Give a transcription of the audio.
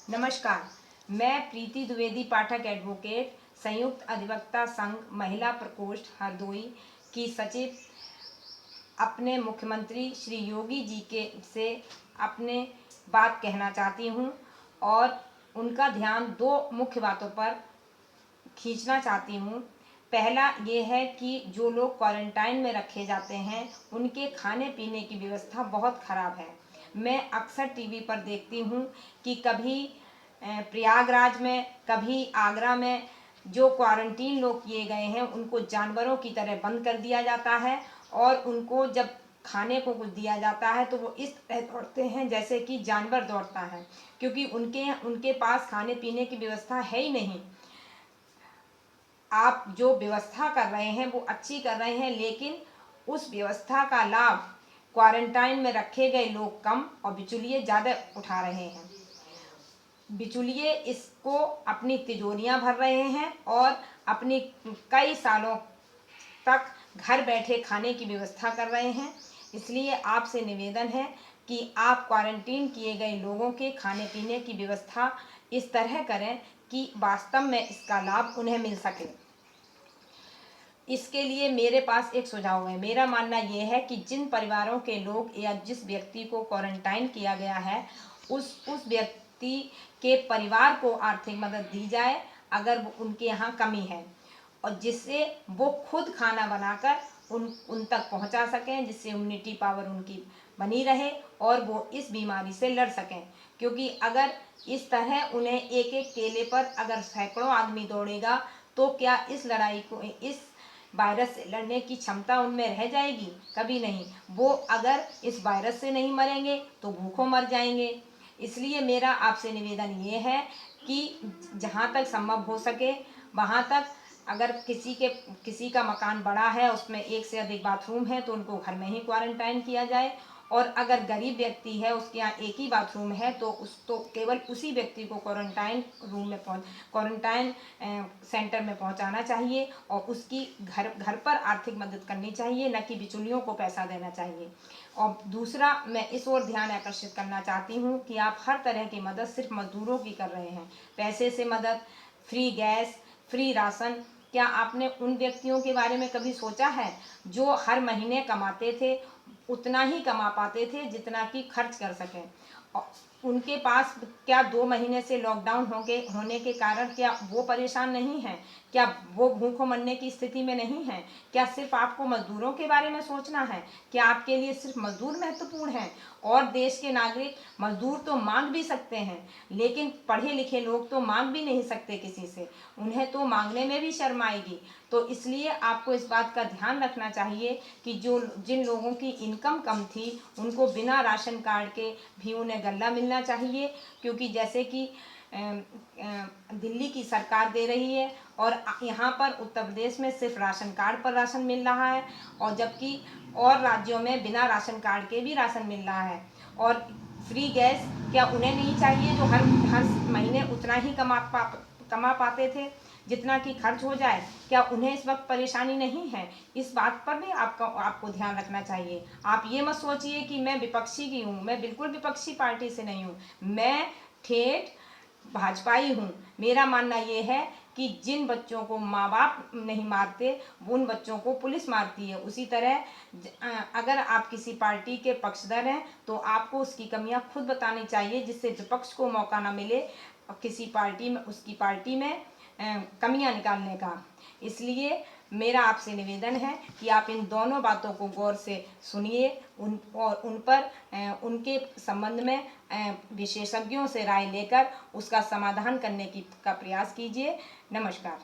नमस्कार, मैं प्रीति द्विवेदी पाठक एडवोकेट संयुक्त अधिवक्ता संघ महिला प्रकोष्ठ हरदोई की सचिव अपने मुख्यमंत्री श्री योगी जी के से अपने बात कहना चाहती हूँ और उनका ध्यान दो मुख्य बातों पर खींचना चाहती हूँ। पहला ये है कि जो लोग क्वारंटाइन में रखे जाते हैं उनके खाने पीने की व्यवस्था बहुत ख़राब है। मैं अक्सर टीवी पर देखती हूँ कि कभी प्रयागराज में, कभी आगरा में जो क्वारंटीन लोग किए गए हैं उनको जानवरों की तरह बंद कर दिया जाता है और उनको जब खाने को कुछ दिया जाता है तो वो इस तरह दौड़ते हैं जैसे कि जानवर दौड़ता है, क्योंकि उनके पास खाने पीने की व्यवस्था है ही नहीं। आप जो व्यवस्था कर रहे हैं वो अच्छी कर रहे हैं, लेकिन उस व्यवस्था का लाभ क्वारंटाइन में रखे गए लोग कम और बिचौलिए ज़्यादा उठा रहे हैं। बिचौलिए इसको अपनी तिजोरियां भर रहे हैं और अपनी कई सालों तक घर बैठे खाने की व्यवस्था कर रहे हैं। इसलिए आपसे निवेदन है कि आप क्वारंटीन किए गए लोगों के खाने पीने की व्यवस्था इस तरह करें कि वास्तव में इसका लाभ उन्हें मिल सके। इसके लिए मेरे पास एक सुझाव है। मेरा मानना यह है कि जिन परिवारों के लोग या जिस व्यक्ति को क्वारंटाइन किया गया है उस व्यक्ति के परिवार को आर्थिक मदद दी जाए अगर उनके यहाँ कमी है, और जिससे वो खुद खाना बनाकर उन तक पहुंचा सकें, जिससे इम्यूनिटी पावर उनकी बनी रहे और वो इस बीमारी से लड़ सकें। क्योंकि अगर इस तरह उन्हें एक एक केले पर अगर सैकड़ों आदमी दौड़ेगा तो क्या इस लड़ाई को, इस वायरस से लड़ने की क्षमता उनमें रह जाएगी? कभी नहीं। वो अगर इस वायरस से नहीं मरेंगे तो भूखों मर जाएंगे। इसलिए मेरा आपसे निवेदन ये है कि जहाँ तक संभव हो सके वहाँ तक, अगर किसी का मकान बड़ा है, उसमें एक से अधिक बाथरूम है, तो उनको घर में ही क्वारंटाइन किया जाए। और अगर गरीब व्यक्ति है, उसके यहाँ एक ही बाथरूम है, तो केवल उसी व्यक्ति को क्वारंटाइन सेंटर में पहुंचाना चाहिए और उसकी घर पर आर्थिक मदद करनी चाहिए, न कि बिचौलियों को पैसा देना चाहिए। और दूसरा, मैं इस ओर ध्यान आकर्षित करना चाहती हूँ कि आप हर तरह की मदद सिर्फ मजदूरों की कर रहे हैं। पैसे से मदद, फ्री गैस, फ्री राशन, क्या आपने उन व्यक्तियों के बारे में कभी सोचा है जो हर महीने कमाते थे, उतना ही कमा पाते थे जितना कि खर्च कर सकें? उनके पास क्या 2 महीने से लॉकडाउन होने के कारण क्या वो परेशान नहीं हैं? क्या वो भूखों मरने की स्थिति में नहीं हैं? क्या सिर्फ आपको मजदूरों के बारे में सोचना है? क्या आपके लिए सिर्फ मजदूर महत्वपूर्ण हैं? और देश के नागरिक मजदूर तो मांग भी सकते हैं, लेकिन पढ़े लिखे लोग तो मांग भी नहीं सकते किसी से, उन्हें तो मांगने में भी शर्म आएगी। तो इसलिए आपको इस बात का ध्यान रखना चाहिए कि जिन लोगों की इनकम कम थी उनको बिना राशन कार्ड के भी उन्हें गल्ला मिलना चाहिए, क्योंकि जैसे कि दिल्ली की सरकार दे रही है और यहाँ पर उत्तर प्रदेश में सिर्फ राशन कार्ड पर राशन मिल रहा है, और जबकि और राज्यों में बिना राशन कार्ड के भी राशन मिल रहा है। और फ्री गैस, क्या उन्हें नहीं चाहिए जो हर हर महीने उतना ही कमा पाते थे जितना कि खर्च हो जाए? क्या उन्हें इस वक्त परेशानी नहीं है? इस बात पर भी आपको ध्यान रखना चाहिए। आप ये मत सोचिए कि मैं विपक्षी की हूँ, मैं बिल्कुल विपक्षी पार्टी से नहीं हूँ, मैं ठेठ भाजपाई हूँ। मेरा मानना ये है कि जिन बच्चों को माँ बाप नहीं मारते उन बच्चों को पुलिस मारती है। उसी तरह अगर आप किसी पार्टी के पक्षधर हैं तो आपको उसकी कमियां खुद बतानी चाहिए, जिससे विपक्ष को मौका ना मिले किसी पार्टी में, उसकी पार्टी में कमियां निकालने का। इसलिए मेरा आपसे निवेदन है कि आप इन दोनों बातों को गौर से सुनिए और उन पर उनके संबंध में विशेषज्ञों से राय लेकर उसका समाधान करने का प्रयास कीजिए। नमस्कार।